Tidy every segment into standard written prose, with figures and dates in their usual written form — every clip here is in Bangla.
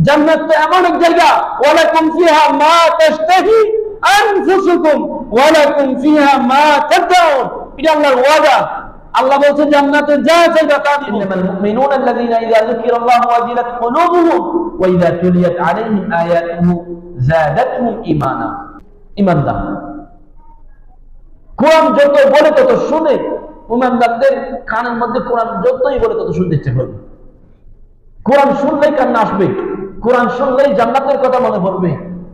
জান্নাত তো এমন এক জায়গা, ওয়ালাকুম ফিহা মা তাশতাহি আনফুসুকুম ওয়ালাকুম ফিহা মা তাদাউন, এটা আল্লাহর ওয়াদা। আল্লাহ বলছে জান্নাতে যা চাইবে তা দিবেন। ইন্নামাল মুমিনুনা আল্লাযীনা ইযা যুকিরাল্লাহু ওয়াজিলাত কুলুবুহুম ওয়া ইযা তুলিয়াত আলাইহিম আয়াতুহু যাদাতহুম ঈমানা। ঈমানদার কোরআন যত বলে তত শুনে, ঈমানদারদের কানের মধ্যে কোরআন যতই বলে তত শুনতে ইচ্ছে করবে। কোরআন শুনলেই কান্না আসবে, কোরআন শুনলেই জান্নাতের কথা মনে পড়বে,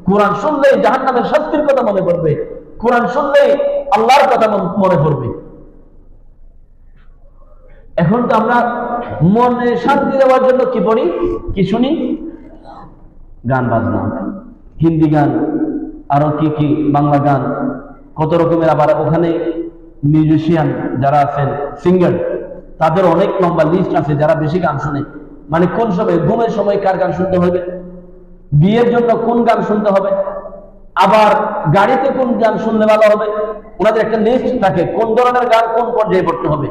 কোরআন শুনলেই জাহান্নামের শাস্তির কথা মনে পড়বে, কোরআন শুনলেই আল্লাহর কথা মনে পড়বে। এখন তো আমরা মনে শান্তি দেওয়ার জন্য কি পড়ি, কি শুনি? গান বাজনা, হিন্দি গান, আরো কি কি বাংলা গান, কত রকমের। আবার ওখানে মিউজিশিয়ান যারা আছেন, সিঙ্গার, তাদের অনেক লম্বা লিস্ট আছে যারা বেশি গান শুনে। মানে কোন সময়, ঘুমের সময় কার গান শুনতে হবে, বিয়ের জন্য কোন গান শুনতে হবে, আবার গাড়িতে কোন গান শুনলে ভালো হবে, ওনাদের একটা লিস্ট থাকে কোন ধরনের গান কোন পর্যায়ে পড়তে হবে।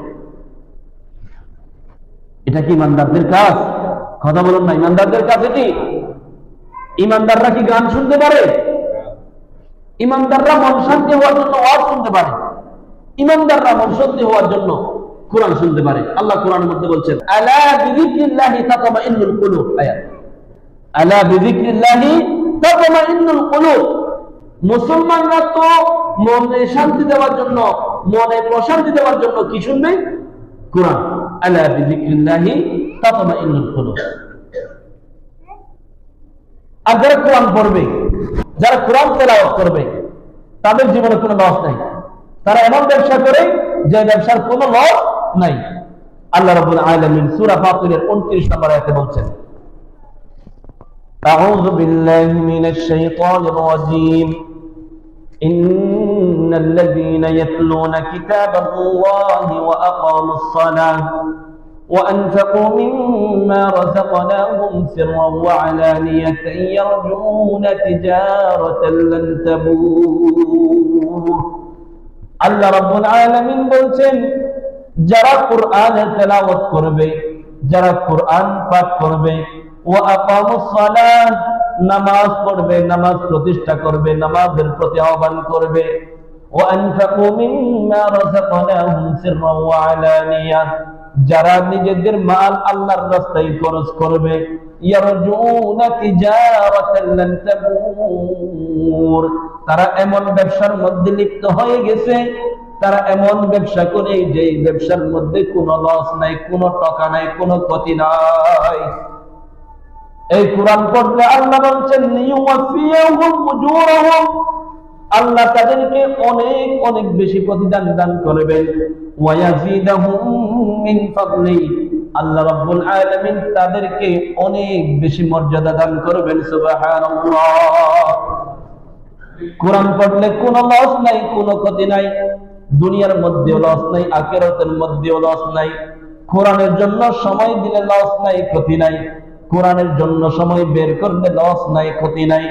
এটা কি ইমানদারদের কাজ? কথা বলুন না, ইমানদারদের কাজ এটি? ইমানদাররা কি গান শুনতে পারে? ইমানদাররা মন শান্তি হওয়ার জন্য ওয়াজ শুনতে পারে, ইমানদাররা মন শান্তি হওয়ার জন্য কোরআন শুনতে পারে। আল্লাহ কোরআনের মধ্যে বলছেন আলা বিযিকরিল্লাহি তাতমাইন্নুল কুলুব, আয়াত আলা বিযিকরিল্লাহি তাতমাইন্নুল কুলুব। মুসলমানরা তো মনে শান্তি দেওয়ার জন্য, মনে প্রশান্তি দেওয়ার জন্য কি শুনবে? কোরআন। আলা বিযিকরিল্লাহি তাতমাইন্নুল কুলুব। আর যারা কোরআন পড়বে, যারা কোরআন তেলাওয়াত করবে, তাদের জীবনে কোনো লস নাই। তারা এমন ব্যবসা করে যে ব্যবসার কোনো লস নাই। আল্লাহ রাব্বুল আলামিন সূরা ফাতিরের 29 নম্বর আয়াতে বলছেন আউযু বিল্লাহি মিনাশ শাইতানির রাজীম ইন্নাল্লাযীনা ইয়াতলুনা কিতাবাল্লাহি ওয়া আকামুস সালাহ وأنفقوا مما رزقناهم سرا وعلانية يرجون تجارة لن تبور। আল্লাহ রাব্বুল আলামিন বলছেন যারা কোরআনের তেলাওয়াত করবে, যারা কোরআন পাঠ করবে, ওয়া আকামুস সালাহ, নামাজ পড়বে, নামাজ প্রতিষ্ঠা করবে, নামাজের প্রতি আহ্বান করবে, ওয়া আনফাকু মিম্মা রাযাকনাহুম সিররান ওয়া আলানিয়া, যারা নিজেদের মাল আল্লাহর রাস্তায় খরচ করবে, ইয়ারজুনা তিজারাতান লান তাবুর, তারা এমন ব্যবসার মধ্যে লিপ্ত হয়ে গেছে, তারা এমন ব্যবসা করে যে ব্যবসার মধ্যে কোনো লস নাই, কোনো টাকা নাই, কোনো ক্ষতি নাই। এই কোরআন পড়লে আল্লাহ বলছেন লিওয়াফিয়াহুম উজুরাহুম, আল্লাহ তাদেরকে অনেক অনেক বেশি প্রতিদান দান করবেন। ওয়া ইয়াজিদাহুম মিন ফাদলি, আল্লাহ রাব্বুল আলামিন তাদেরকে অনেক বেশি মর্যাদা দান করবেন। সুবহানাল্লাহ। কোরআন পড়লে কোনো লস নাই, কোনো ক্ষতি নাই, দুনিয়ার মধ্যেও লস নাই, আখিরাতের মধ্যেও লস নাই। কোরআনের জন্য সময় দিলে লস নাই, ক্ষতি নাই, কোরআনের জন্য সময় বের করলে লস নাই, ক্ষতি নাই,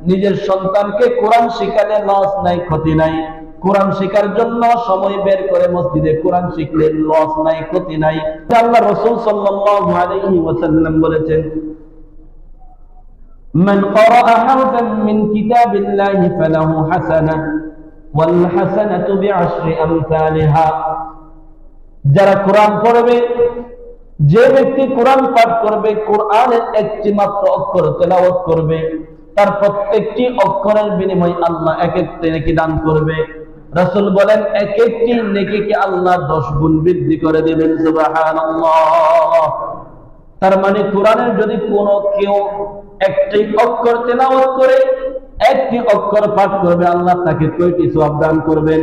নিজের সন্তানকে কোরআন শিখালে লস নাই, ক্ষতি নাই, কোরআন শিখার জন্য সময় বের করে মসজিদে কোরআন শিখলে লস নাই, ক্ষতি নাই। আল্লাহ রাসূল সাল্লাল্লাহু আলাইহি ওয়াসাল্লাম বলেছেন মান ক্বারাআ হারফান মিন কিতাবিল্লাহি ফালাহু হাসানাহ ওয়াল হাসানাতু বিআশরি আমসালিহা, যারা কোরআন পড়বে, যে ব্যক্তি কোরআন পাঠ করবে, কোরআনের একটি মাত্র অক্ষর তেলাওয়াত করবে, তার প্রত্যেকটি অক্ষরের বিনিময়ে আল্লাহ এক একটি নেকি দান করবে। রাসূল বলেন এক একটি নেকিকে আল্লাহ 10 গুণ বৃদ্ধি করে দেবেন। সুবহানাল্লাহ। তার মানে কোরআনের যদি কোনো কেউ একটি অক্ষর তেলাওয়াত করে, একটি অক্ষর পাঠ করবে, আল্লাহ তাকে কয়টি সওয়াব দান করবেন?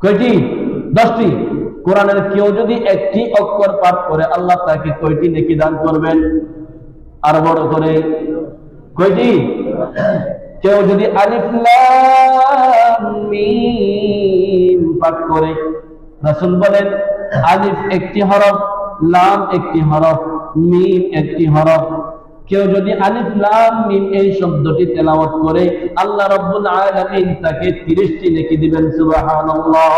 কয়টি? 10টি। কোরআনের কেউ যদি একটি অক্ষর পাঠ করে, আল্লাহ তাকে কয়টি নেকি দান করবেন? আর বড় করে কয়টি? কেউ যদি আলিফ লাম মিম পাঠ করে, রাসূল বলেন আলিফ একটি হরফ, লাম একটি হরফ, মিম একটি হরফ। কেউ যদি আলিফ লাম মিম এই শব্দটি তেলাওয়াত করে, আল্লাহ রাব্বুল আলামিন তাকে 30টি নেকি দিবেন। সুবহানাল্লাহ।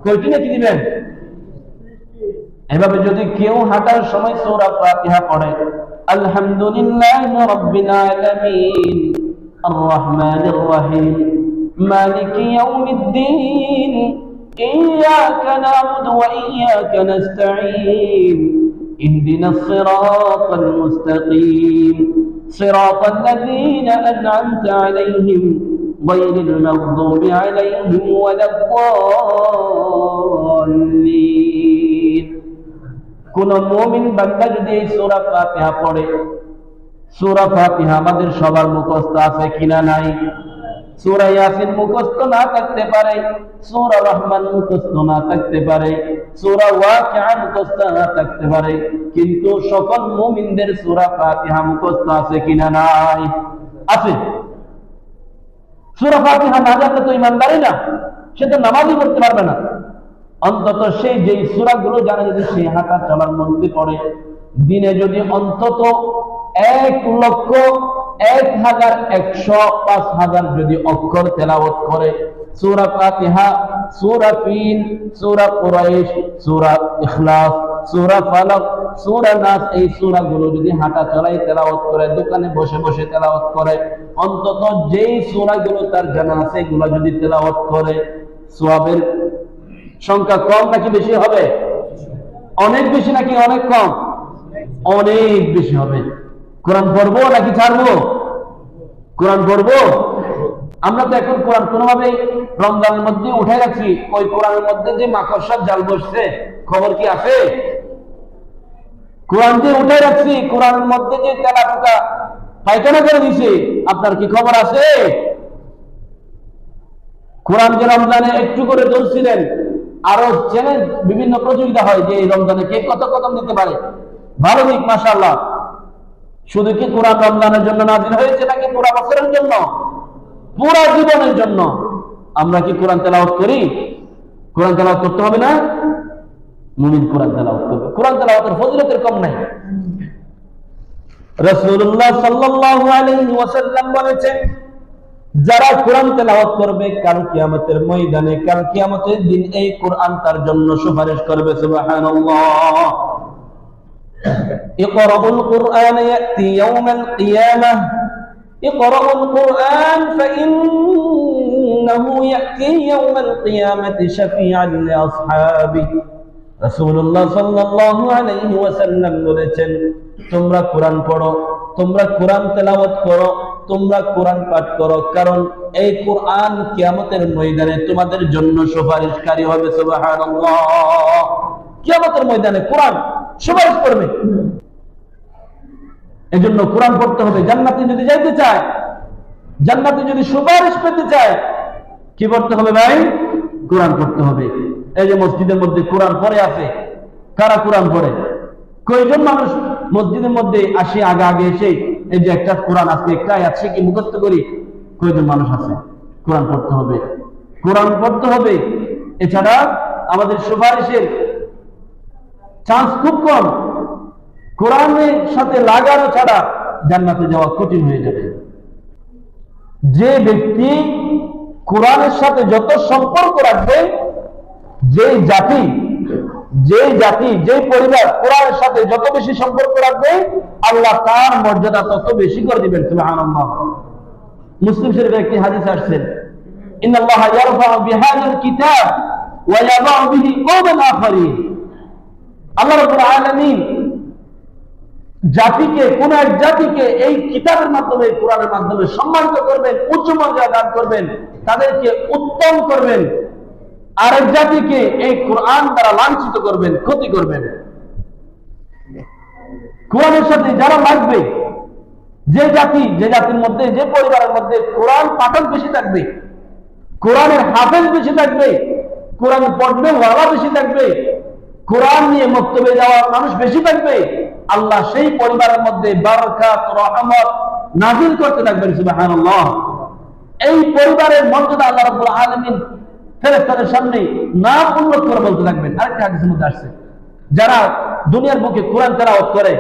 কয়টি নেকি দিবেন? এভাবে যদি কেউ হাঁটার সময় সূরা ফাতিহা পড়ে, আলহামদুলিল্লাহি রাব্বিল আলামিন আর রহমানির রহিম মালিকি ইয়াউমিদ্দিন ইয়্যাকা না'বুদু ওয়া ইয়্যাকা নাস্তাঈন ইহদিনাস সিরাতাল মুস্তাকিম সিরাতাল লাযীনা আন'আমতা আলাইহিম গায়রিল মাগদুবি আলাইহিম ওয়ালাদ-দাল্লিন। কোন মুমিন বান্দা যদি এই সূরা ফাতিহা পড়ে, সূরা ফাতিহা আমাদের সবার মুখস্থ আছে কিনা নাই? সূরা ইয়াসিন মুখস্থ না থাকতে পারে, সূরা রহমান মুখস্থ না থাকতে পারে, সূরা ওয়াকিআ মুখস্থ না থাকতে পারে, কিন্তু সকল মুমিনদের সূরা ফাতিহা মুখস্থ আছে কিনা নাই? আছে। সূরা ফাতিহা না জানলে তো ঈমানদারই না, সে তো নামাজই পড়তে পারবে না। অন্তত সেই যে সূরাগুলো জানে যদি সে হাঁটা চলার মধ্যে পড়ে, দিনে যদি অন্তত 1,01,105,000 যদি অক্ষর তেলাওয়াত করে, সূরা ফাতিহা, সূরা ফিল, সূরা কুরাইশ, সূরা ইখলাস, সূরা ফালাক, সূরা নাস, এই সূরাগুলো যদি হাঁটা চলাই তেলাওয়াত করে, দোকানে বসে বসে তেলাওয়াত করে, অন্তত যেই সূরাগুলো তার জানা আছে এগুলো যদি তেলাওয়াত করে, সওয়াবের সংখ্যা কম নাকি বেশি হবে? অনেক বেশি নাকি অনেক কম? অনেক বেশি হবে। কোরআন পড়বো নাকি ছাড়বো? কোরআন পড়বো। আমরা তো এখন কোরআন কোনোভাবে রমজানের মধ্যে উঠে রাখছি, ওই কোরআনের মধ্যে যে মাকড়সার জাল বসছে খবর কি আছে? কোরআন যে উঠে রাখছি, কোরআনের মধ্যে যে তেলা পোকা পায়খানা করে দিছে, আপনার কি খবর আছে? কোরআন যে রমজানে একটু করে ধরছিলেন, আরো চ্যালেঞ্জ বিভিন্ন প্রতিযোগিতা হয় যে এই রমজানে কে কত কদম দিতে পারে। ভালো দিক, মাশাআল্লাহ। শুধু কি কোরআন রমজানের জন্য নাযিল হয়েছে নাকি পুরো বছরের জন্য? পুরো জীবনের জন্য। আমরা কি কোরআন তেলাওয়াত করি? কোরআন তেলাওয়াত করতে হবে না? মুমিন কোরআন তেলাওয়াত করবে। কোরআন তেলাওয়াতের ফজিলতের কম নাই। রাসূলুল্লাহ সাল্লাল্লাহু আলাইহি ওয়াসাল্লাম বলেছেন, যারা কোরআন তেলাওয়াত করবে কাল কিয়ামতের ময়দানে, কাল কিয়ামতের দিন এই কোরআন তার জন্য সুপারিশ করবে। সুবহানাল্লাহ। ইকরাউল কুরআন ইয়াতি ইয়াউমাল কিয়ামাহ, ইকরাউল কুরআন ফাইন্নাহু ইয়াতি ইয়াউমাল কিয়ামাতি শাফিআন লিআসহাবিহি। রাসূলুল্লাহ সাল্লাল্লাহু আলাইহি ওয়াসাল্লাম বলেছেন, তোমরা কোরআন পড়ো, তোমরা কোরআন তেলাওয়াত করো, তোমরা কোরআন পাঠ করো, কারণ এই কোরআন কিয়ামতের ময়দানে তোমাদের জন্য সুপারিশকারী হবে। সুবহানাল্লাহ। কিয়ামতের ময়দানে কোরআন সুপারিশ করবে। এজন্য কোরআন পড়তে হবে। জান্নাতে যদি যাইতে চায়, জান্নাতে যদি সুপারিশ পেতে চায়, কি পড়তে হবে ভাই? কোরআন পড়তে হবে। এই যে মসজিদের মধ্যে কোরআন পড়ে আছে, কারা কোরআন পড়ে? কয়জন মানুষ মসজিদের মধ্যে আসে আগে আগে এসে এই যে একটা কোরআন আছে, একটা আয়াত কি মুখস্থ করি? কয়জন মানুষ আছে? কোরআন পড়তে হবে, কোরআন পড়তে হবে। এছাড়া আমাদের সুপারিশের চান্স খুব কম। কোরআনের সাথে লাগানো ছাড়া জান্নাতে যাওয়া কঠিন হয়ে যাবে। যে ব্যক্তি কোরআনের সাথে যত সম্পর্ক রাখবে, যে জাতি, যে পরিবার কোরআনের সাথে যত বেশি সম্পর্ক রাখবে, আল্লাহ তার মর্যাদা তত বেশি করে দিবেন। সুবহানাল্লাহ। মুসলিম শরীফে একটি হাদিস আসছে, ইন্নাল্লাহা ইয়ারফাউ বিহাযাল কিতাব ওয়া ইয়াদাউ বিহি কওমান আখারিন। আল্লাহ রাব্বুল আলামিন জাতিকে, কোন এক জাতিকে এই কিতাবের মাধ্যমে, কোরআনের মাধ্যমে সম্মানিত করবেন, উচ্চ মর্যাদা দান করবেন, তাদেরকে উত্তম করবেন। আরেক জাতিকে এই কোরআন দ্বারা লাঞ্ছিত করবেন, ক্ষতি করবেন। কোরআনের সাথে যারা লাগবে, যে জাতির মধ্যে, যে পরিবারের মধ্যে কোরআন পাঠক বেশি থাকবে, কোরআনের হাফেজ বেশি থাকবে, কোরআন পড়বে ওয়ালা বেশি থাকবে, কোরআন নিয়ে মক্তবে যাওয়া মানুষ বেশি থাকবে, আল্লাহ সেই পরিবারের মধ্যে বারাকাত, রহমত নাযিল করতে থাকবেন। সুবহানাল্লাহ। এই পরিবারের মর্যাদা আল্লাহ রাব্বুল আলামিন ফেরেশতাদের সামনে নাম উল্লেখ করে বলতে থাকবেন। আরেকটা হাদিসের মধ্যে আসছে, যারা দুনিয়ার বুকে কোরআন তেলাওয়াত করে,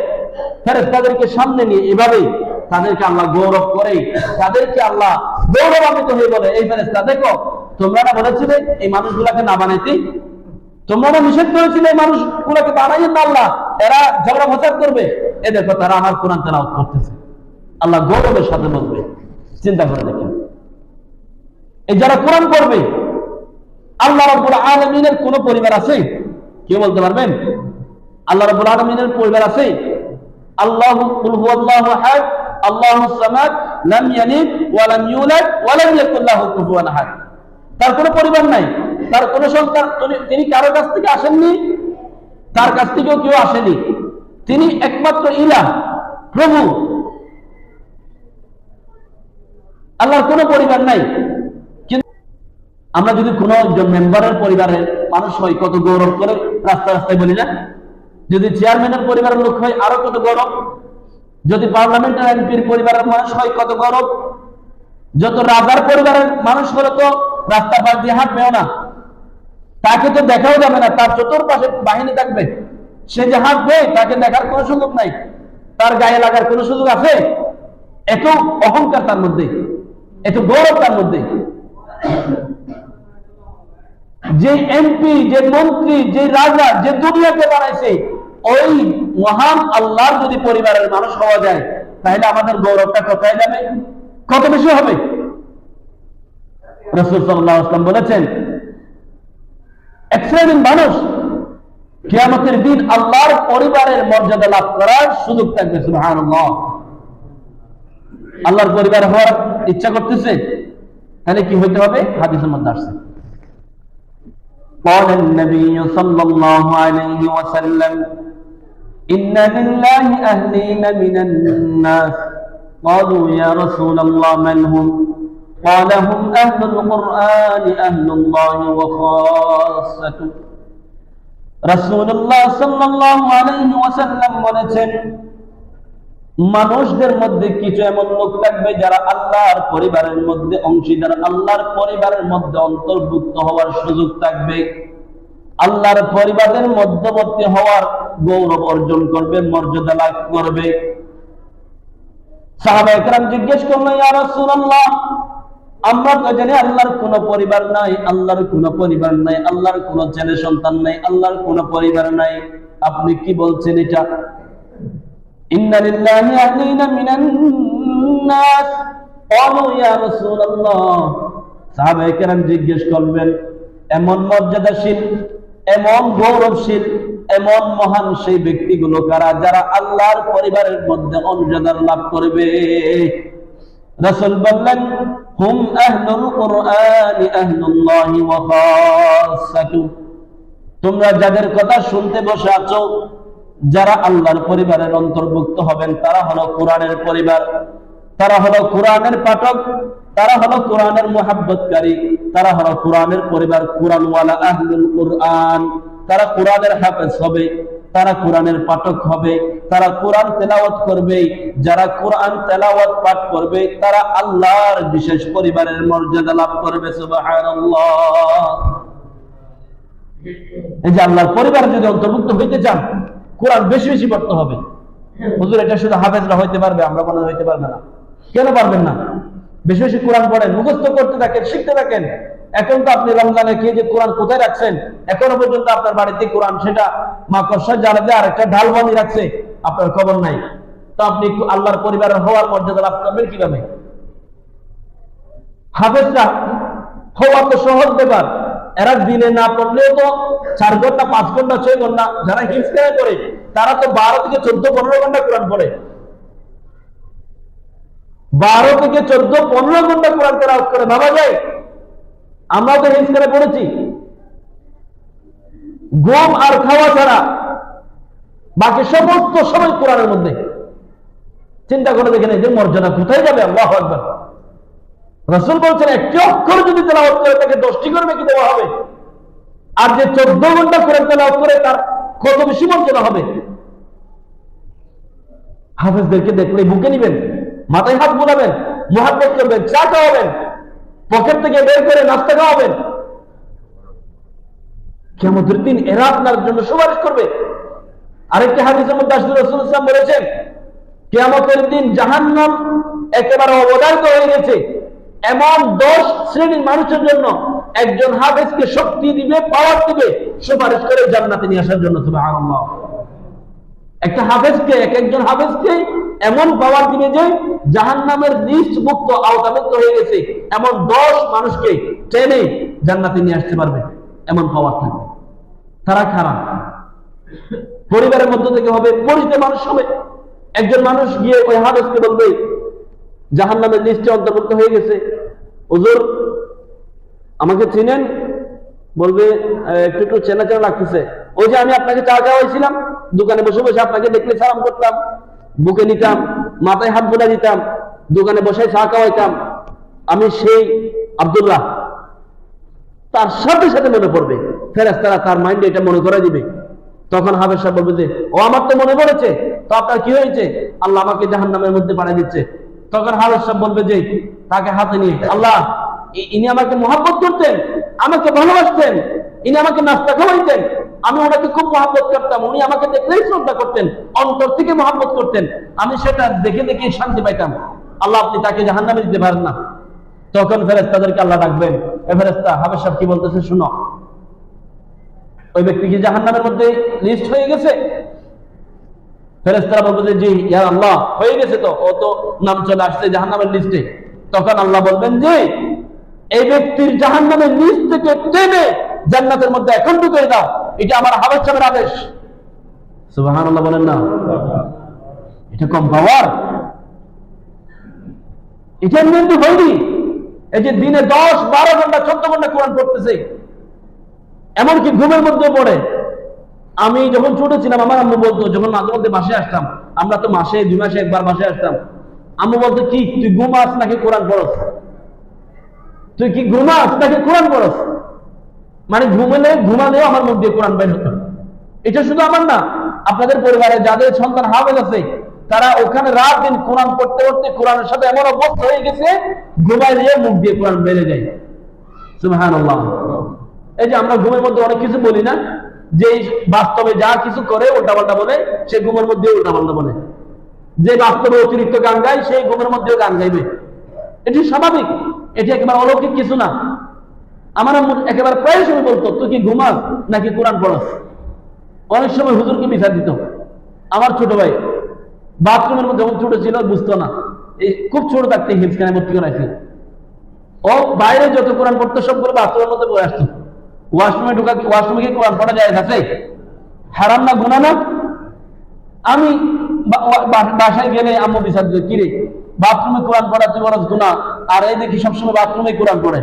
ফেরেশতাদেরকে সামনে নিয়ে এভাবে তাদেরকে আল্লাহ গৌরব করে, তাদেরকে আল্লাহ গৌরবান্বিত হয়ে বলে, এই ফেরেশতা দেখো, তোমরা না বলেছিলে এই মানুষগুলাকে না বানাইতে, তোমরা না নিষেধ করেছিলে এই মানুষগুলাকে বানাইয়েন না, আল্লাহ এরা ঝগড়া ফসাদ করবে, এ দেখো তারা আমার কোরআন তেলাওয়াত করতেছে। আল্লাহ গৌরবের সাথে বলবে। চিন্তা করে দেখেন, এই যারা কোরআন পড়বে, আল্লাহ রাব্বুল আলামিনের কোন পরিবার আছে? কে বলতে পারবেন? আল্লাহ রাব্বুল আলামিনের পরিবার আছে? আল্লাহু কুল হুয়াল্লাহু আহাদ, আল্লাহুস সামাদ, লাম ইয়ালিদ ওয়া লাম ইউলাদ ওয়া লাম ইয়াকুল লাহু কুফুয়ান আহাদ। তার কোনো পরিবার নাই, তার কোনো সন্তান, তিনি কারো কাছ থেকে আসেননি, তার কাছ থেকেও কেউ আসেনি। তিনি একমাত্র ইলাহ, প্রভু। আল্লাহর কোনো পরিবার নাই। কিন্তু আমরা যদি কোনো একজন মেম্বারের পরিবারের মানুষ হয়, কত গৌরব করে রাস্তায় রাস্তায় বলি না? যদি চেয়ারম্যানের পরিবারের লোক হয় আরো কত গৌরব। যদি পার্লামেন্টের এমপির পরিবারের মানুষ হয় কত গৌরব। যত রাজার পরিবারের মানুষ হলে তো রাস্তা পাশ দিয়ে হাঁটবেও না, তাকে তো দেখাও যাবে না, তার চতুর্পাশে বাহিনী থাকবে, সে যে হাঁটবে তাকে দেখার কোনো সুযোগ নাই, তার গায়ে লাগার কোনো সুযোগ আছে? এত অহংকার তার মধ্যে, এত গৌরব তার মধ্যে। যে এমপি, যে মন্ত্রী, যে রাজা, যে দুনিয়াকে বানাইছে, ওই মহান আল্লাহর যদি পরিবারের মানুষ হওয়া যায়, তাহলে আমাদের গৌরবটা কোথায় যাবে? কত বেশি হবে? রাসূল সাল্লাল্লাহু আলাইহি ওয়াসাল্লাম বলেছেন, এক শ্রেণীর মানুষ কিয়ামতের দিন আল্লাহর পরিবারের মর্যাদা লাভ করার সুযোগ থাকবে। সুবহানাল্লাহ। আল্লাহর পরিবার হওয়ার ইচ্ছা করতেছে, তাহলে কি হইতে হবে? হাদিসের মধ্যে আসছে, قال النبي صلى الله عليه وسلم إن لله أهلين من الناس قالوا يا رسول الله من هم قال هم أهل القرآن أهل الله وخاصته রাসূলুল্লাহ সাল্লাল্লাহু আলাইহি ওয়াসাল্লাম বলেছেন, মানুষদের মধ্যে কিছু এমন লোক থাকবে যারা আল্লাহর পরিবারের মধ্যে অংশীদার, আল্লাহর পরিবারের মধ্যে অন্তর্ভুক্ত হওয়ার সুযোগ থাকবে, আল্লাহর পরিবারের মধ্যবর্তী হওয়ার গৌরব অর্জন করবে, মর্যাদা লাভ করবে। সাহাবায়ে কেরাম জিজ্ঞেস করলেন, ইয়া রাসূলুল্লাহ, আমরা তো জানি আল্লাহর কোনো পরিবার নাই, আল্লাহর কোনো পরিবার নাই, আল্লাহর কোনো ছেলে সন্তান নাই, আল্লাহর কোনো পরিবার নাই, আপনি কি বলছেন এটা? ইন্না লিল্লাহি আহলিনা মিনান নাস ক্বালু ইয়া রাসূলুল্লাহ। সাহাবায়ে কেরাম জিজ্ঞেস করবেন, এমন মর্যাদাশীল, এমন গৌরবশীল, এমন মহান সেই ব্যক্তিগুলো কারা যারা আল্লাহর পরিবারের মধ্যে মর্যাদা লাভ করবে? রাসূল বললেন, হুম আহলুল কুরআন আহলুল্লাহি ওয়া খাসাতু। তোমরা যাদের কথা শুনতে বসে আছো, যারা আল্লাহর পরিবারের অন্তর্ভুক্ত হবেন, তারা হলো কোরআনের পরিবার, তারা হলো কোরআনের পাঠক, তারা হলো কোরআনের মুহাব্বতকারী, তারা হলো কোরআনের পরিবার, কোরআনওয়ালা আহলুল কুরআন। তারা কোরআনের হাফেজ হবে, তারা কোরআনের পাঠক হবে, তারা কোরআন তেলাওয়াত করবে। যারা কোরআন তেলাওয়াত পাঠ করবে তারা আল্লাহর বিশেষ পরিবারের মর্যাদা লাভ করবে। সুবহানাল্লাহ। এই যে আল্লাহর পরিবার যদি অন্তর্ভুক্ত হইতে চান, কোরআন বেশি বেশি পড়তে হবে। হুজুর এটা শুধু হাফেজরা হইতে পারবে, আমরা মনে হইতে পারবে না। কেন পারবেন না? বেশি বেশি কোরআন পড়েন, মুখস্থ করতে থাকেন, শিখতে থাকেন। এখন তো আপনি রমজানে কে যে কোরআন কোথায় রাখছেন? এখনো পর্যন্ত আপনার বাড়িতে কোরআন সেটা মাকড়সার জালে আর একটা ঢাল বানিয়ে রাখছে, আপনার খবর নাই। তো আপনি আল্লাহর পরিবারের হওয়ার মর্যাদা লাভ করবেন কিভাবে? হাফেজরা হওয়া তো সহজ ব্যাপার, এরা দিনে না পড়লেও তো 4 ঘন্টা 5 ঘন্টা 6 ঘন্টা, যারা হিফজ করে তারা তো 12 থেকে 14-15 ঘন্টা কোরআন পড়ে। 12 থেকে 14-15 ঘন্টা কোরআন তেলাওয়াত করে। ভাবা যায়? আমরা তো হিফজ করে পড়েছি, ঘুম আর খাওয়া ছাড়া বাকি সমস্ত সময় কোরআনের মধ্যে। চিন্তা করে দেখেন এদের মর্যাদা কোথায় যাবে। আল্লাহু আকবার। রাসূল বলছেন, একটি অক্ষর যদি তেলাওয়াত করে তাকে 10টি করে নেকি দেওয়া হবে। আর যে 14 ঘন্টা কোরআন তেলাওয়াত করে তার কত বেশি মর্যাদা হবে। হাফেজদেরকে দেখলে বুকে নিবেন, মাথায় হাত বুলাবেন, মুহাব্বত করবেন, চা খাওয়াবেন, পকেট থেকে বের করে নাস্তা খাওয়াবেন। কিয়ামতের দিন এরা আপনার জন্য সুপারিশ করবে। আরেকটি হাদিসের মধ্যে রাসূল সাল্লাল্লাহু আলাইহি ওয়াসাল্লাম বলেছেন, কিয়ামতের দিন জাহান্নাম একেবারে অবধারিত হয়ে গেছে। এমন 10 শ্রেণীর মানুষের জন্য একজন হাফেজকে শক্তি দিবে, পাওয়ার দিবে, সুপারিশ করে জান্নাতে নিয়ে আসার জন্য। সুবহানাল্লাহ। একটা হাফেজকে, একজন হাফেজকে এমন পাওয়ার দিবে যে জাহান্নামের লিস্টভুক্ত, আওতাভুক্ত হয়ে গেছে এমন 10 মানুষকে টেনে জান্নাতে নিয়ে আসতে পারবে, এমন পাওয়ার থাকবে। তারা খারাপ পরিবারের মধ্য থেকে হবে, পরিচিত মানুষ হবে। একজন মানুষ গিয়ে ওই হাফেজকে বলবে জাহান্নামের লিস্টে অন্তর্ভুক্ত হয়ে গেছে, হুজুর আমাকে চিনেন? বলবে একটু একটু চেনা চেনা লাগতেছে। ওই যে আমি আপনাকে চা খাওয়াইছিলাম, দোকানে বসে বসে আপনাকে দেখলে সালাম করতাম, বুকে নিতাম, মাথায় হাত বোলা দিতাম, দোকানে বসে চা খাওয়াইতাম, আমি সেই আব্দুল্লাহ। তার সাথে সাথে মনে পড়বে, ফেরেশতারা তার মাইন্ডে এটা মনে করে দিবে। তখন হাফেজ সাহেব বলবে যে ও আমার তো মনে পড়েছে, তো আপনার কি হয়েছে? আল্লাহ আমাকে জাহান্নামের মধ্যে পাঠিয়ে দিচ্ছে। তখন হাফেজ সাহেব বলবে যে তাকে হাতে নিয়ে, আল্লাহ ইনি আমাকে মহব্বত করতেন, আমাকে ভালোবাসতেন, ইনি আমাকে নাস্তা খাওয়াইতেন, আমি ওনাকে খুব মহব্বত করতাম, উনি আমাকে দেখলেই শ্রদ্ধা করতেন, অন্তর থেকে মহব্বত করতেন, আমি সেটা দেখে দেখে শান্তি পাইতাম। আল্লাহ আপনি তাকে জাহান্নামে দিতে পারেন না। তখন ফেরেশতাদেরকে আল্লাহ ডাকবেন, এ ফেরেশতা হাফেজ সাহেব কি বলতেছে শুনো। ওই ব্যক্তি কি জাহান্নামের মধ্যে লিস্ট হয়ে গেছে? ফেরেশতারা বলবে যে জি ইয়া আল্লাহ হয়ে গেছে, তো ও তো নাম চলে আসছে জাহান্নামের লিস্টে। তখন আল্লাহ বলবেন যে এই ব্যক্তির জাহান্নামের লিস্ট থেকে টেনে জান্নাতের মধ্যে এখন ঢুকিয়ে দাও, এটা আমার হাফেজ সাহেবের আদেশ। সুবহানাল্লাহ বলেন না? এটা কম পাওয়ার? এটা কিন্তু হয়নি। এই যে দিনে 10-12 ঘন্টা 14 ঘন্টা কোরআন পড়তেছে, এমনকি ঘুমের মধ্যে পড়ে। আমি যখন ছোট ছিলাম আমার আম্মু বলতো, যখন মাঝে মধ্যে বাসায় আসতাম, আমরা তো মাসে 2 মাসে একবার বাসায় আসতাম, আম্মু বলতো কি তুই ঘুমাস নাকি কোরআন পড়স? তুই কি ঘুমাস নাকি কোরআন পড়স? মানে ঘুমালেও আমার মুখ দিয়ে কোরআন বের হতো। এটা শুধু আমার না, আপনাদের পরিবারে যাদের সন্তান হাফেজ আছে তারা ওখানে রাত দিন কোরআন পড়তে পড়তে কোরআনের সাথে এমন অভ্যস্ত হয়ে গেছে, ঘুমাইলেও মুখ দিয়ে কোরআন বেড়ে যায়। সুবহানাল্লাহ। এই যে আমরা ঘুমের মধ্যে অনেক কিছু বলি না, যে বাস্তবে যা কিছু করে উল্টাপাল্টা বলে, সে ঘুমের মধ্যে উল্টাপাল্টা বলে। যে বাস্তবে অতিরিক্ত গান গায় সেই ঘুমের মধ্যেও গান গাইবে। এটি স্বাভাবিক, এটি একেবারে অলৌকিক কিছু না। আমার একেবারে প্রায় সময় বলতো তুই কি ঘুমাস নাকি কোরআন পড়স? অনেক সময় হুজুরকে বিচার দিত। আমার ছোট ভাই বাথরুমের মধ্যে যখন ছোট ছিল বুঝতো না, এই খুব ছোট থাকতে হিমসখানে ভর্তি করাইছে। ও বাইরে যত কোরআন পড়তো সবগুলো বাথরুমের মধ্যে পড়ে আসতো। ওয়াশরুমে কি কোরআন পড়া যায়? আছে হারাম না গুনাহ না? আমি বাসায় গেলে আম্মু বিচার দিত, কিরে বাথরুমে কোরআন পড়া তুই বড় গুনাহ, আর এই দেখি সবসময় বাথরুমে কোরআন পড়ে।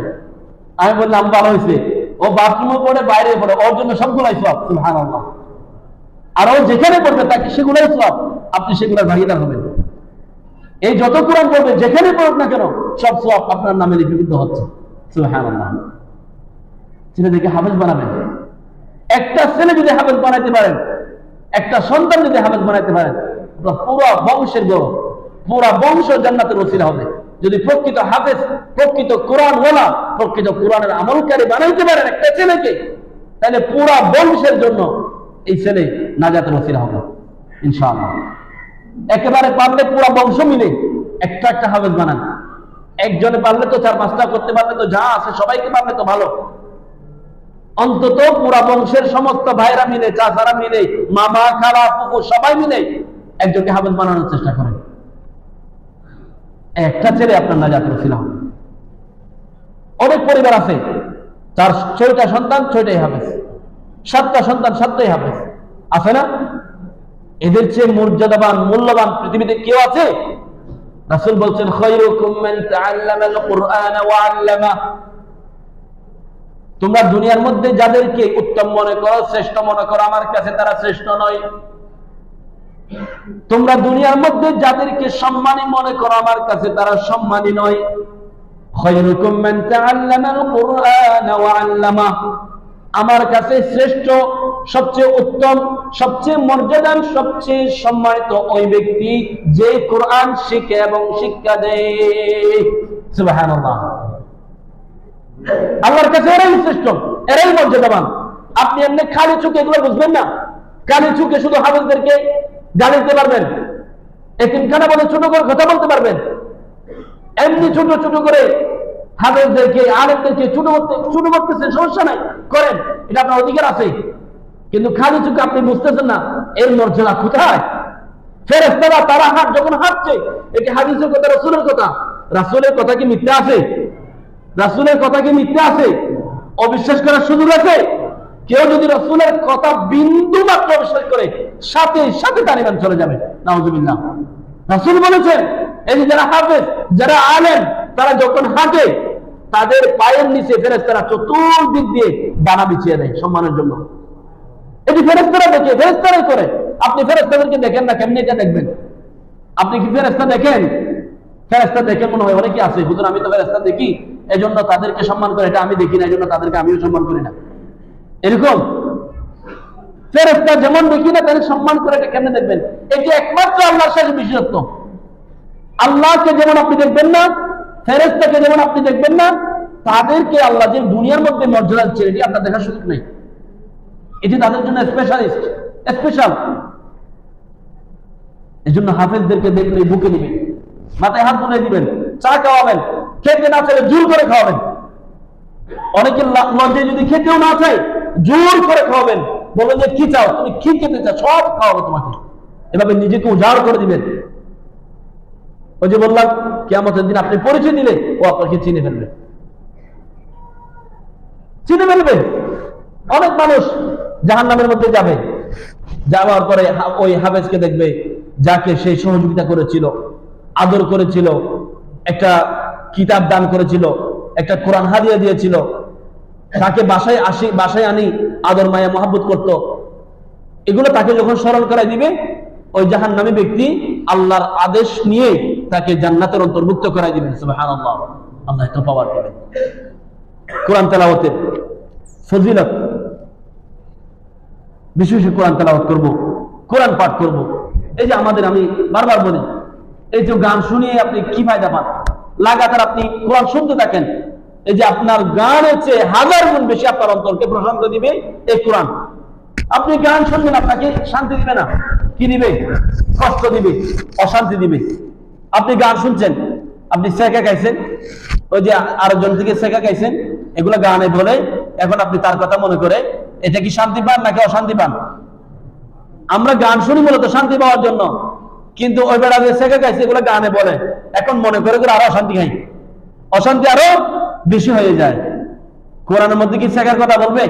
আমি বললাম ভালো হয়েছে, ও বাথরুমে পড়ে বাইরে পড়ে, ওর জন্য সবগুলাই সওয়াব। সুবহানাল্লাহ। আর ও যেখানে পড়বে তাকে সেগুলাই সওয়াব, আপনি সেগুলোর ভাগীদার হবেন। এই যত কোরআন পড়বে যেখানে পড়ুক না কেন সব সওয়াব আপনার নামে লিপিবদ্ধ হচ্ছে। সুবহানাল্লাহ। ছেলেদেরকে হাফেজ বানাবেন। একটা ছেলে যদি হাফেজ বানাইতে পারেন, একটা সন্তান যদি হাফেজ বানাইতে পারেন, পুরো বংশের গৌরব, পুরো বংশ জান্নাতের ওসিলা হবে। যদি প্রকৃত হাফেজ, প্রকৃত কোরআন ওয়ালা, প্রকৃত কোরআনের আমলকারী বানাইতে পারেন একটা ছেলেকে, তাহলে পুরো বংশের জন্য এই ছেলে নাজাতের ওসিলা হবে ইনশাআল্লাহ। একেবারে পারলে পুরো বংশ মিলে একটা একটা হাফেজ বানান। একজনে পারলে তো 4-5টা করতে পারলে তো যা আছে, সবাইকে পারলে তো ভালো। অন্তত পুরা বংশের সমস্ত ভাইরা মিলে, চাচারা মিলে, মামা খালা ফুফু সবাই মিলে একজনকে হাফেজ বানানোর চেষ্টা করেন। একটা ছেলে আপনার নাজাতের ওসিলা হবে। অনেক পরিবার আছে তার 6টা সন্তান 6টাই হাফেজ, 7টা সন্তান 7টাই হাফেজ, আছে না? এদের চেয়ে মর্যাদাবান মূল্যবান পৃথিবীতে কেউ আছে? রাসূল বলছেন খায়রুকুম মান তাআল্লামাল কুরআন ওয়া আল্লামা। তোমরা দুনিয়ার মধ্যে যাদেরকে উত্তম মনে করো, শ্রেষ্ঠ মনে করো, আমার কাছে তারা শ্রেষ্ঠ নয়। তোমরা দুনিয়ার মধ্যে যাদেরকে সম্মানী মনে করো, আমার কাছে তারা সম্মানী নয়। খায়রুকুম মান তাআল্লামাল কুরআন ওয়া আল্লামা। আমার কাছে শ্রেষ্ঠ, সবচেয়ে উত্তম, সবচেয়ে মর্যাদান, সবচেয়ে সম্মানিত ওই ব্যক্তি যে কোরআন শিখে এবং শিক্ষা দেয়। সুবহানাল্লাহ। আল্লাহর কাছে এরাই শ্রেষ্ঠ, এরাই মর্যাদাবান। আপনি এমনি খালি চোখে এগুলো বুঝবেন না। খালি চোখে শুধু হাফেজদেরকে গালি দিতে পারবেন, এতিমখানা বলে ছোট করে কথা বলতে পারবেন। এমনি ছোট ছোট করে হাফেজদেরকে, আলেমদেরকে ছোট করতেছেন, সমস্যা নাই, করেন, এটা আপনার অধিকার আছে। কিন্তু খালি চোখে আপনি বুঝতেছেন না এর মর্যাদা কোথায়। ফেরেশতারা তারা যখন হাঁটছে, এটি হাদিসের কথা, রাসূলের কথা। রাসূলের কথা কি মিথ্যা আছে? রাসূলের কথা কি মিথ্যা আছে? অবিশ্বাস করার সুযোগ আছে? কেউ যদি রাসূলের কথা বিন্দু মাত্র অবিশ্বাস করে, সাথে সাথে তার ঈমান চলে যাবে। নাউযুবিল্লাহ। রাসূল বলেছেন, এই যে যারা হাফেজ, যারা আলেম, তারা যখন হাঁটে তাদের পায়ের নিচে ফেরেশতারা চতুর্দিক দিয়ে দানা বিছিয়ে দেয় সম্মানের জন্য। এটি ফেরেশতারা দেখে, ফেরেশতারাই করে। আপনি ফেরেশতাদেরকে দেখেন না, কেমনে এটা দেখবেন? আপনি কি ফেরেশতা দেখেন? ফেরেশতা দেখে মনে হয় অনেকে আছে, হুজুর আমি তো ফেরেশতা দেখি, এজন্য তাদেরকে সম্মান করে, এটা আমি দেখি না এজন্য তাদেরকে আমিও সম্মান করি না। এরকম ফেরেশতা যেমন দেখি না তাদের সম্মান করে, এটা কেমনে দেখবেন? এটি একমাত্র আল্লাহর সাথে বিশেষত্ব। আল্লাহকে যেমন আপনি দেখবেন না, ফেরেশতাকে যেমন আপনি দেখবেন না, তাদেরকে আল্লাহ যে দুনিয়ার মধ্যে মর্যাদা দিচ্ছেন, এটি আপনার দেখার সুযোগ নেই। এটি তাদের জন্য স্পেশালিস্ট, স্পেশাল। এই জন্য হাফেজদেরকে দেখলে বুকে দিবেন, মাথায় হাত বুলিয়ে দিবেন, চা খাওয়াবেন, খেতে না চাইলে জোর করে খাওয়াবেন। অনেকের লজ্জায় যদি খেতেও না চাই, জোর করে খাওয়াবেন। বলবেন যে কি চাও, তুমি কি খেতে চাও, সব খাওয়াবো তোমাকে। এভাবে নিজেকে উজাড় করে দিবেন। ওই যে বললাম, কিয়ামতের দিন আপনি পরিচয় দিলে ও আপনাকে চিনে ফেলবে, চিনে ফেলবে। অনেক মানুষ জাহান্নামের মধ্যে যাবে, যাওয়ার পরে ওই হাফেজকে দেখবে যাকে সেই সহযোগিতা করেছিল, আদর করেছিল, একটা কিতাব দান করেছিল, একটা কোরআন হাদিয়া দিয়েছিল, তাকে বাসায় আনি আদর মায়া মহব্বত করত। এগুলো তাকে যখন স্মরণ করাই দিবে, ওই জাহান্নামী ব্যক্তি আল্লাহর আদেশ নিয়ে তাকে জান্নাতের অন্তর্ভুক্ত করাই দিবেন। সুবহানাল্লাহ। আল্লাহ তো পাওয়ার দিবেন। কোরআন তেলাওয়াতের ফজিলত, বিশেষ কোরআন তেলাওয়াত করব, কোরআন পাঠ করব। এই যে আমাদের, আমি বারবার বলি, এই যে গান শুনিয়ে আপনি কি ফায়দা পান? লাগাতার আপনি কোরআন শুনতে থাকেন, এই যে আপনার গানের চেয়ে 1000 গুণ বেশি আপনার অন্তরকে প্রশান্ত দিবে এই কোরআন। আপনি গান শুনবেন, আপনাকে শান্তি দিবে না, কি দিবে? কষ্ট দিবে, অশান্তি দিবে। আপনি গান শুনছেন, আপনি সেকা খাইছেন, ওই যে আরেকজন থেকে সেকা খাইছেন, এগুলো গানে বলে, এখন আপনি তার কথা মনে করে এটা কি শান্তি পান নাকি অশান্তি পান? আমরা গান শুনি মূলত শান্তি পাওয়ার জন্য, কিন্তু ওই বেড়া যে সেকা খাইছে এগুলো গানে বলে, এখন মনে করে আরো অশান্তি খাই, অশান্তি আরো বেশি হয়ে যায়। কোরআনের মধ্যে কি শেখার কথা বলবে?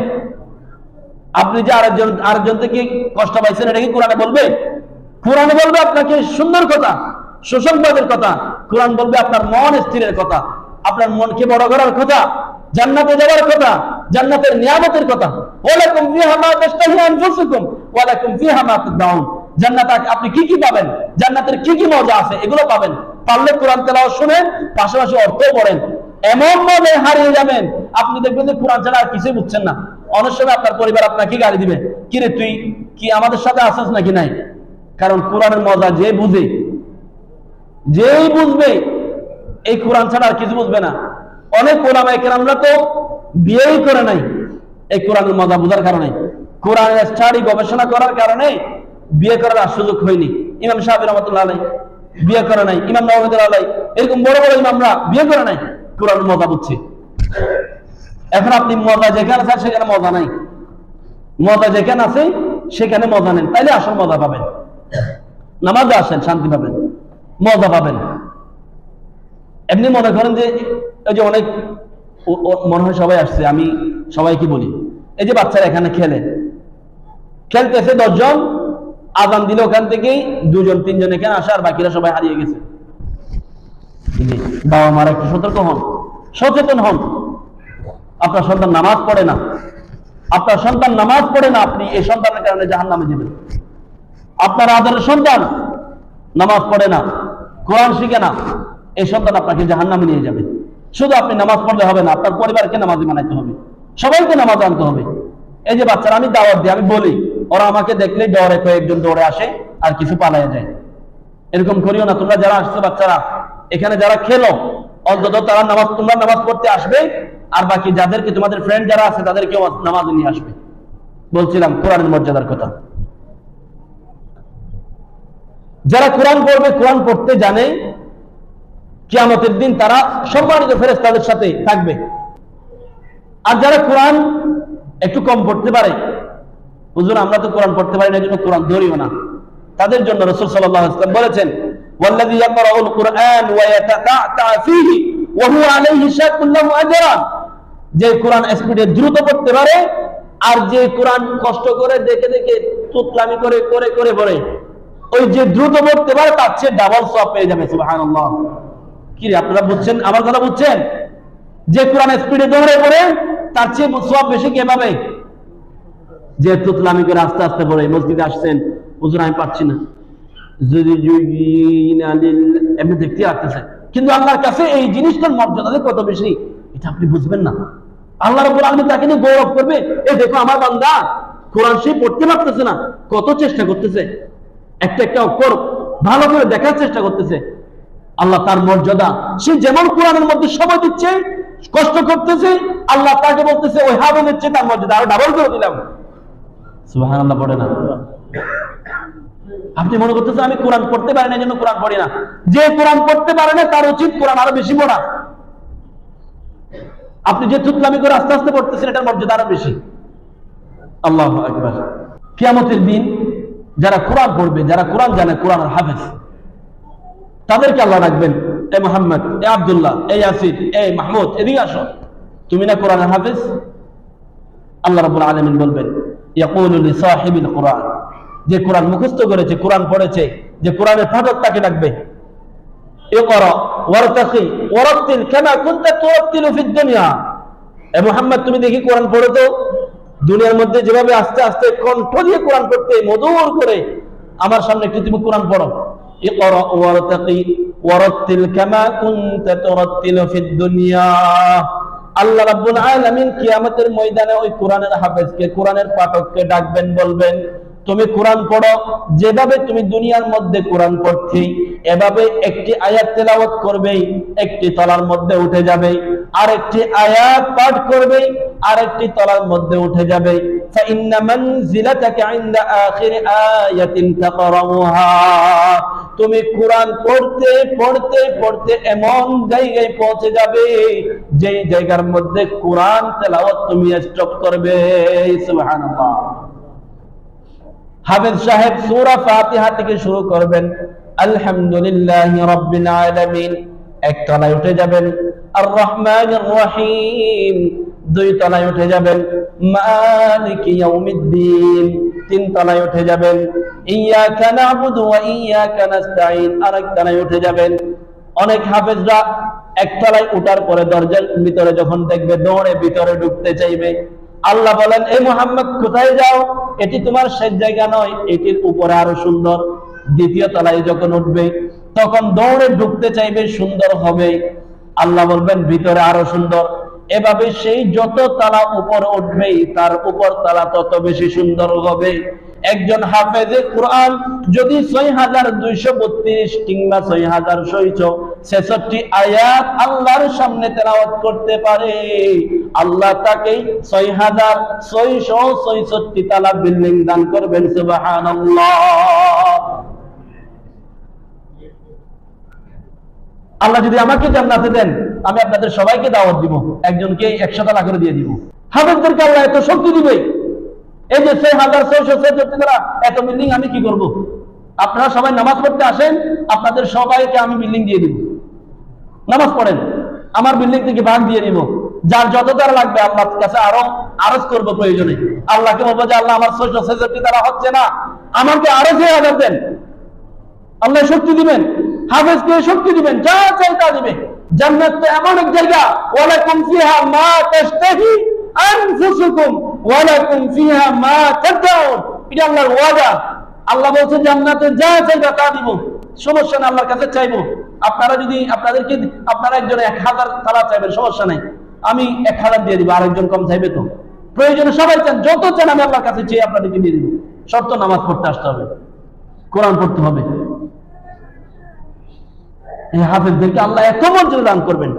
আপনি যে আরেকজন থেকে কষ্ট পাইছেন, এটা কি কোরআনে বলবে? কোরআনে বলবে আপনাকে সুন্দর কথা, সুসংবাদের কথা। কোরআন বলবে আপনার মন স্থিরের কথা, আপনার মনকে বড় করার কথা, জান্নাতে যাওয়ার কথা, জান্নাতের নিয়ামতের কথা। ওয়ালাকুম ফিহা মা তাশতাহি আনফুসুকুম ওয়ালাকুম ফিহা মা তাদউন। জান্নাতে আপনি কি কি পাবেন, জান্নাতের কি কি মজা আছে, এগুলো পাবেন। পারলে কোরআন তেলাওয়াত শুনেন, পাশাপাশি অর্থ পড়েন, এমন মনে হারিয়ে যাবেন আপনি দেখবেন যে কোরআন ছাড়া আর কিছুই বুঝছেন না। অনেক সময় আপনার পরিবার আপনাকে গালি দিবে, কিরে তুই কি আমাদের সাথে আসিস নাকি নাই? কারণ কোরআনের মজা যে বুঝে, যেই বুঝবে, এই কোরআন ছাড়া আর কিছু বুঝবে না। অনেক ওলামায়ে কেরামরা তো বিয়েই করে নাই এই কোরআনের মজা বোঝার কারণে, কোরআনের স্টাডি গবেষণা করার কারণে বিয়ে করার আর সুযোগ হয়নি। ইমাম শাফিঈ রাহমাতুল্লাহ আলাইহি বিয়ে করে নাই, ইমাম নাওয়াবী রাহমাতুল্লাহ আলাইহি, এরকম বড় বড় ইমামরা বিয়ে করে নাই, কোরআনের মজা বুঝছে। এখন আপনি মজা যেখানে আছে সেখানে মজা নাই, মজা যেখানে আছে সেখানে মজা নেন, তাইলে আসল মজা পাবেন। নামাজে আসেন, শান্তি পাবেন, মজা পাবেন। এমনি মনে করেন যে এই যে অনেক মনে হয় সবাই আসছে, আমি সবাইকে বলি, এই যে বাচ্চারা এখানে খেলতেছে 10 জন, আযান দিলে ওখান থেকেই 2 জন 3 জন এখানে আসে, আর বাকিরা সবাই হারিয়ে গেছে। বাবা মারা একটু সতর্ক হন, সচেতন হন। আপনার সন্তান নামাজ পড়ে না, আপনার সন্তান নামাজ পড়ে না, আপনি এই সন্তানের কারণে জাহান্নামে যাবেন। আপনার আদরের সন্তান নামাজ পড়ে না, কোরআন শিখে না, এই সন্তান আপনাকে জাহান্নামে নিয়ে যাবে। শুধু আপনি নামাজ পড়লে হবে না, আপনার পরিবারকে নামাজি বানাইতে হবে, সবাইকে নামাজ আনতে হবে। এই যে বাচ্চারা, আমি দাওয়াত দিই, আমি বলি, ওরা আমাকে দেখলে ডরে, কয়েকজন দৌড়ে আসে আর কিছু পালাইয়া যায়। এরকম করিও না। তোমরা যারা আসছো বাচ্চারা, এখানে যারা খেলো, অন্তত তারা তোমরা নামাজ পড়তে আসবে, আর বাকি যাদেরকে তোমাদের ফ্রেন্ড যারা আছে তাদেরকেও নামাজে নিয়ে আসবে। বলছিলাম কোরআনের মর্যাদার কথা। যারা কোরআন পড়বে, কোরআন পড়তে জানে, কিয়ামতের দিন তারা সম্মানিত ফেরেশতাদের সাথে থাকবে। আর যারা কোরআন একটু কম পড়তে পারে, হুজুর আমরা তো কোরআন পড়তে পারি না, এই জন্য কোরআন ধরিও না। তাদের জন্য রাসূল সাল্লাল্লাহু আলাইহি ওয়াসাল্লাম বলেছেন, ওয়াল্লাযী ইয়াকরাউল কুরআন ওয়া ইয়াতাতাআতা ফীহি ওয়া হুয়া আলাইহি শাক্কুন লাহু আজরান। যে কোরআন স্পিডে দ্রুত পড়তে পারে আর যে কোরআন কষ্ট করে দেখে দেখে তুতলামি করে করে করে পড়ে, ওই যে দ্রুত পড়তে পারে তার চেয়ে ডাবল সওয়াব পেয়ে যাবে। সুবহানাল্লাহ। কি রে, আপনারা বুঝছেন আমার কথা? বুঝছেন? যে কোরআন স্পিডে দৌড়ে পড়ে তার চেয়ে সওয়াব বেশি কে পাবে? যে তুতলামি করে আস্তে আস্তে পড়ে। মসজিদে আসছেন, হুজুর আমি পারছি না, এমনি দেখতে আসতেছে, কিন্তু আল্লাহর কাছে এই জিনিসটার মর্যাদা কত বেশি এটা আপনি বুঝবেন না। আল্লাহ রাব্বুল আলামিন তাকে নিয়ে গৌরব করবে, এই দেখো আমার বান্দা কোরআন সে পড়তে পারতেছে না, কত চেষ্টা করতেছে, একটা একটা অক্ষর ভালো করে দেখার চেষ্টা করতেছে। আল্লাহ তার মর্যাদা, সে যেমন কোরআনের মধ্যে সময় দিচ্ছে, কষ্ট করতেছে, আল্লাহ তাকে বলতেছে ওই হাবিবের চেয়ে তার মর্যাদা আরো ডাবল করে দিলাম। সুবহানাল্লাহ পড়ে না? আপনি মনে করতেছেন আমি কোরআন পড়তে পারি না এই জন্য কোরআন পড়ি না। যে কোরআন পড়তে পারে না তার উচিত কোরআন আরো বেশি পড়া। আপনি যে তুতলামি করে আস্তে আস্তে পড়তেছেন এটার মর্যাদা আরো বেশি। আল্লাহু আকবার। কিয়ামতের দিন যারা কোরআন পড়বে, যারা কোরআন জানে, কোরআনের হাফেজ, তাদেরকে আল্লাহ রাখবেন, এ মুহাম্মদ, এ আব্দুল্লাহ, এ ইয়াসির, এ মাহমুদ, এদিকে আসো, তুমি না কোরআনের হাফেজ? আল্লাহ রাব্বুল আলামিন বলবেন, ইয়াকুলু লিসাহিবিল কুরআন, যে কোরআন মুখস্থ করেছে, কোরআন পড়েছে, যে কোরআনের পাঠক তাকে ডাকবে, ইকরা ওয়ারতাকি ওয়ারাতিল কামা কুনতা তুরাতিলু ফিদ দুনিয়া। এ মুহাম্মদ তুমি দেখি কোরআন পড়ো তো, দুনিয়ার মধ্যে যেভাবে আস্তে আস্তে কণ্ঠ দিয়ে কোরআন পড়তে, মধুর করে, আমার সামনে একটু তুমি কোরআন পড়ো। ইকরা ওয়ারতাকি ওয়ারাতিল কামা কুনতা তুরাতিলু ফিদ দুনিয়া। আল্লাহ রাব্বুল আলামিন কিয়ামতের ময়দানে ওই কোরআনের হাফেজকে, কোরআনের পাঠককে ডাকবেন, বলবেন তুমি কোরআন পড়ো, যেভাবে তুমি দুনিয়ার মধ্যে কোরআন পড়তে, এভাবে একটি আয়াত তেলাওয়াত করবে, একটি তলার মধ্যে উঠে যাবে, আরেকটি আয়াত পাঠ করবে, আরেকটি তলার মধ্যে উঠে যাবে। ফাইন্না মানজিলাতাকা ইনদা আখির আয়াতিন তাকরাউহা। তুমি কোরআন পড়তে পড়তে পড়তে এমন জায়গায় পৌঁছে যাবে যেই জায়গার মধ্যে কোরআন তেলাওয়াত তুমি স্টপ করবে। সুবহানাল্লাহ। হাফেজ সাহেব সূরা ফাতিহা থেকে শুরু করবেন, আলহামদুলিল্লাহি রাব্বিল আলামিন, এক তলায় উঠে যাবেন আর রহমানির রহিম, দুই তলায় উঠে যাবেন মালিকি ইয়াউমিদ্দিন, তিন তলায় উঠে যাবেন ইয়াকা না'বুদু ওয়া ইয়াকা নাস্তাঈন, আরেক তলায় উঠে যাবেন। অনেক হাফেজরা এক তলায় উঠার পরে দরজার ভিতরে যখন দেখবে দৌড়ে ভিতরে ঢুকতে চাইবে। আল্লাহ বলেন, এ মুহাম্মদ কোথায় যাও, এটি তোমার শেষ জায়গা নয়, এটির উপরে আরো সুন্দর। দ্বিতীয় তলায় যখন উঠবে তখন দৌড়ে ঢুকতে চাইবে, সুন্দর হবে। আল্লাহ বলবেন ভিতরে আরো সুন্দর। এভাবে সেই যত তালা উপরে উঠবে তার উপর তালা তত বেশি সুন্দর হবে। একজন হাফেজে কোরআন যদি ৬,২৩২ কিংবা ৬,৬৬৬ আয়াত আল্লাহর সামনে তেলাওয়াত করতে পারে, আল্লাহ তাকে ৬,৬৬৬ তালা বিল্ডিং দান করবেন। সুবহানাল্লাহ। আল্লাহ যদি আমাকে জান্নাতে দেন, আমি আপনাদের সবাইকে দাওয়াত দিব, একজনকে ১০০ টাকা করে দিয়ে দিব। হাফেজদেরকে আল্লাহ এত শক্তি দিবে। এই যে ৬,৬৬৬ টাকা এত বিল্ডিং আমি কি করব? আপনারা সবাই নামাজ পড়তে আসেন, আপনাদের সবাইকে আমি বিল্ডিং দিয়ে দিব, নামাজ পড়েন, আমার বিল্ডিং থেকে ভাগ দিয়ে দিব। যার যত দ্বারা লাগবে আল্লাহর কাছে আরো আরজ করবো, প্রয়োজনে আল্লাহকে বলবো যে আল্লাহ আমার ৬৬৬ দ্বারা হচ্ছে না, আমাকে আরো ৬,০০০ দেন। আল্লাহ শক্তি দিবেন, হাফেজকে শক্তি দিবেন, যা চাই তা দিবে। জান্নাত তো এমন এক জায়গা, ওয়ালাকুম ফিহা মা তাশতাহি আনফুসুকুম ওয়ালাকুম ফিহা মা তাদউন, এটা আল্লাহর ওয়াদা। আল্লাহ বলছে জান্নাতে যা চাইবা তা দিব, সমস্যা নাই, আল্লাহর কাছে চাইবো। আপনারা যদি আপনারা একজন ১,০০০ তালা চাইবেন, সমস্যা নাই, আমি ১,০০০ দিয়ে দিব। আরেকজন কম চাইবে তো, প্রয়োজনে সবাই চান, যত চান আমি আল্লাহর কাছে চেয়ে আপনাদেরকে দিয়ে দিব। শর্ত নামাজ পড়তে আসতে হবে, কোরআন পড়তে হবে। এই হাফেজদেরকে আল্লাহ এত মর্যাদা দান করবেন।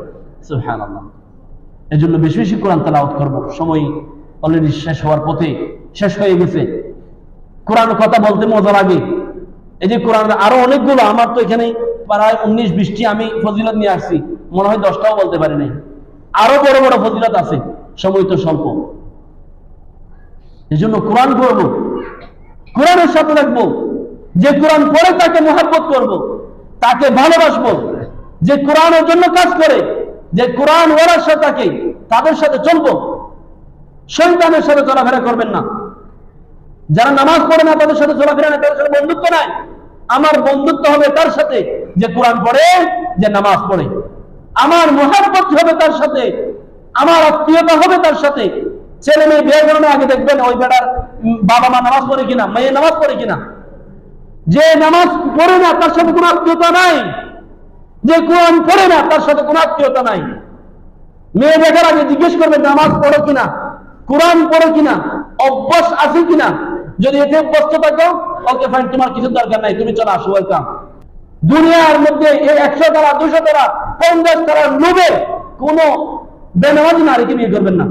সুবহানাল্লাহ। এজন্য বেশি বেশি কোরআন তেলাওয়াত করব। সময় অলরেডি শেষ হওয়ার পথে, শেষ হয়ে গেছে। কোরআনের কথা বলতে মজা লাগে। এই যে কোরআনের আরো অনেকগুলো, আমার তো এখানে প্রায় ১৯-২০টি আমি ফজিলত নিয়ে আসছি, মনে হয় 10টাও বলতে পারি নাই। আরো বড় বড় ফজিলত আছে, সময় তো স্বল্প। এই জন্য কোরআন পড়বো, কোরআনের সাথে রাখবো। যে কোরআন পড়ে তাকে মহব্বত করব, তাকে ভালোবাসবো। যে কোরআনের জন্য কাজ করে, যে কোরআন ওয়ালার সাথে থাকে, তাদের সাথে চলবো। শয়তানের সাথে চলাফেরা করবেন না। যারা নামাজ পড়ে না তাদের সাথে চলাফেরা না, তাদের সাথে বন্ধুত্ব নাই। আমার বন্ধুত্ব হবে তার সাথে যে কোরআন পড়ে, যে নামাজ পড়ে। আমার মহব্বত হবে তার সাথে, আমার আত্মীয়তা হবে তার সাথে। ছেলে মেয়ে বিয়ে করানোর আগে দেখবেন ওই বেটার বাবা মা নামাজ পড়ে কিনা, মেয়ে নামাজ পড়ে কিনা। যে নামাজ পড়ে না তার সাথে কোনো আত্মীয়তা নাই, যে কোরআন পড়ে না তার সাথে কোনো আত্মীয়তা নাই। মেয়ে দেখার আগে জিজ্ঞেস করবেন নামাজ পড়ো কিনা, কোরআন পড়ো কিনা, অভ্যাস আছে কিনা। যদি এতে অভ্যস্ত থাকো, ওকে ফাইন, তোমার কিছু দরকার নাই, তুমি চলে আসো, ওয়েলকাম। দুনিয়ার মধ্যে এই 100 টাকা 200 টাকা 50 টাকার লোভে কোনো বেনামাজি নারীকে বিয়ে করবেন না।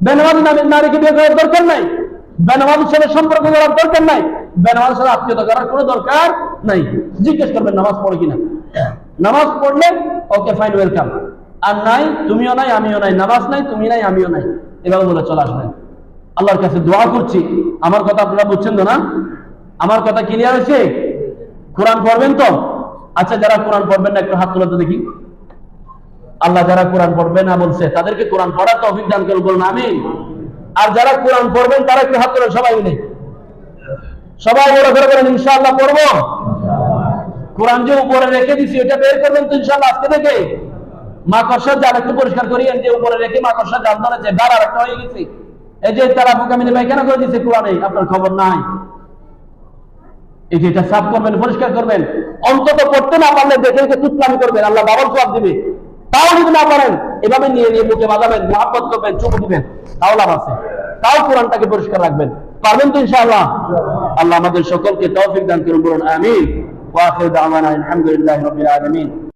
বেনামাজি নারীকে বিয়ে করার দরকার নাই, বেনামাজির সাথে সম্পর্ক করার দরকার নাই, বেনামাজির সাথে আত্মীয়তা করার কোনো দরকার নাই। জিজ্ঞেস করবেন নামাজ পড়ে কিনা। নামাজ পড়লে ওকে ফাইন, ওয়েলকাম। আর নাই, তুমিও নাই আমিও নাই, নামাজ নাই তুমি নাই আমিও নাই, এভাবে বলে চলে আসবেন। আল্লাহর কাছে দোয়া করছি। আমার কথা আপনারা বুঝছেন তো না? আমার কথা ক্লিয়ার হয়েছে? কোরআন পড়বেন তো? আচ্ছা, যারা কোরআন পড়বেন না একটু হাত তোলাতে দেখি। আল্লাহ যারা কোরআন পড়বে না বলছে তাদেরকে কোরআন পড়ার তৌফিক দান করুন, বলুন আমিন। আর যারা কোরআন পড়বেন তারা একটু হাত তোলেন, সবাই মিলে, সবাই বড় করে বলেন ইনশাআল্লাহ পড়বো। কোরআন যে উপরে রেখে দিছি ওটা বের করবেন তো ইনশাআল্লাহ আজকে থেকে। মাকড়সার জাল একটু পরিষ্কার করিয়েন, যে উপরে রেখে মাকড়সার জাল ধরেছে, ডাল আর একটা হয়ে গেছে। এই যে তারা ফুকামিনী পায়খানা করে দিচ্ছে কোরআনে, আপনার খবর নাই। এই যে এটা সাফ করবেন, পরিষ্কার করবেন। অন্তত পড়তে না পারলে দেখে দেখে তুতলামি করবেন, আল্লাহ বাবার জবাব দিবে। তাও যদি না পারেন, এভাবে নিয়ে নিয়ে মুখে বাজাবেন, মহাব্বত করবেন, চুমু দিবেন, তাও লাভ আছে। তাও কোরআনটাকে পরিষ্কার রাখবেন। পারবেন তো ইনশাআল্লাহ? আল্লাহ আমাদের সকলকে তৌফিক দান করুন, বলুন আমিন। ওয়া আখিরু দাওয়ানা আলহামদুলিল্লাহি রাব্বিল আলামিন।